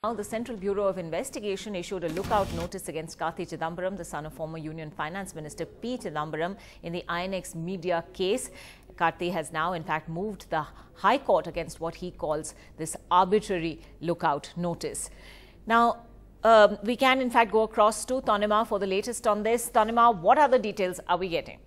Now, the Central Bureau of Investigation issued a lookout notice against Karti Chidambaram, the son of former Union Finance Minister P Chidambaram, in the INX media case. Karti has now, in fact, moved the High Court against what he calls this arbitrary lookout notice. Now, we can, in fact, go across to Tanima for the latest on this. Tanima, what other details are we getting?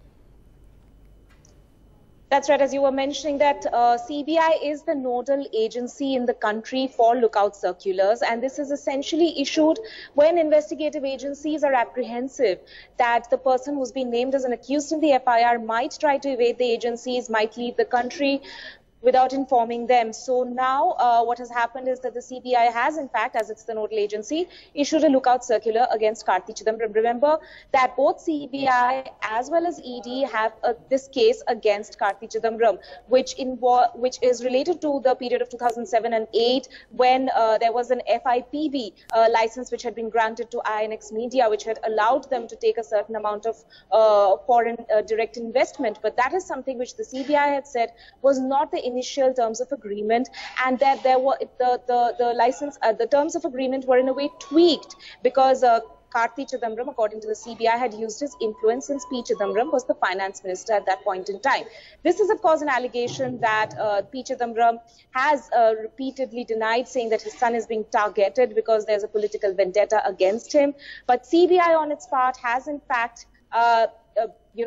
That's right. As you were mentioning that CBI is the nodal agency in the country for lookout circulars, and this is essentially issued when investigative agencies are apprehensive that the person who's been named as an accused in the FIR might try to evade the agencies, might leave the country without informing them. So now what has happened is that the CBI has, in fact, as it's the nodal agency, issued a lookout circular against Karti Chidambaram. Remember that both CBI as well as ED have this case against Karti Chidambaram, which is related to the period of 2007 and 8 when there was an FIPB license which had been granted to INX Media, which had allowed them to take a certain amount of foreign direct investment. But that is something which the CBI had said was not the initial terms of agreement, and that there were the terms of agreement were in a way tweaked because Karti Chidambaram, according to the CBI, had used his influence since P Chidambaram was the finance minister at that point in time. This is, of course, an allegation that P Chidambaram has repeatedly denied, saying that his son is being targeted because there's a political vendetta against him. But CBI, on its part, has in fact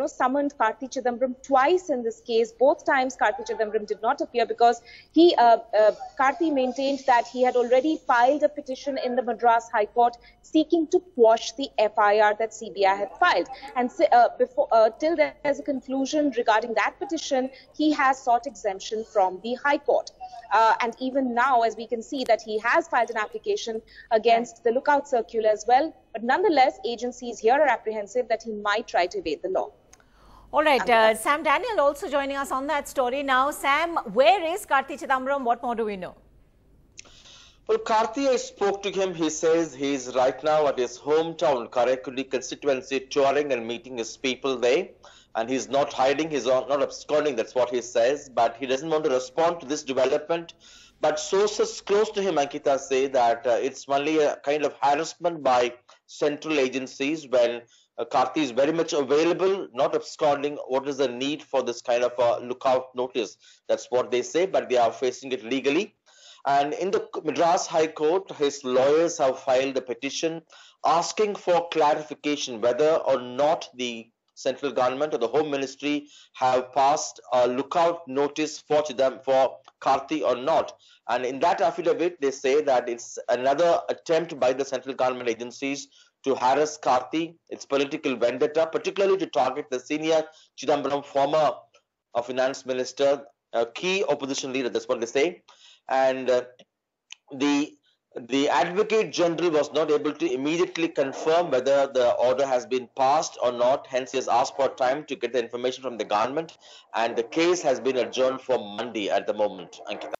summoned Karti Chidambaram twice in this case. Both times Karti Chidambaram did not appear because Karti maintained that he had already filed a petition in the Madras High Court seeking to quash the FIR that CBI had filed. And till there's a conclusion regarding that petition, he has sought exemption from the High Court. And even now, as we can see, that he has filed an application against the lookout circular as well. But nonetheless, agencies here are apprehensive that he might try to evade the law. All right, Sam Daniel also joining us on that story now. Sam, where is Karti Chidambaram? What more do we know? Well, Karti, I spoke to him. He says he's right now at his hometown, Karaikudi constituency, touring and meeting his people there. And he's not hiding, he's not absconding, that's what he says. But he doesn't want to respond to this development. But sources close to him, Ankita, say that it's only a kind of harassment by central agencies when Karti is very much available, not absconding. What is the need for this kind of a lookout notice? That's what they say, but they are facing it legally. And in the Madras High Court, his lawyers have filed a petition asking for clarification whether or not the central government or the Home Ministry have passed a lookout notice for Karti or not. And in that affidavit, they say that it's another attempt by the central government agencies to harass Karti. It's political vendetta, particularly to target the senior Chidambaram, former finance minister, key opposition leader. That's what they say. And the Advocate General was not able to immediately confirm whether the order has been passed or not. Hence, he has asked for time to get the information from the government. And the case has been adjourned for Monday at the moment, Ankita.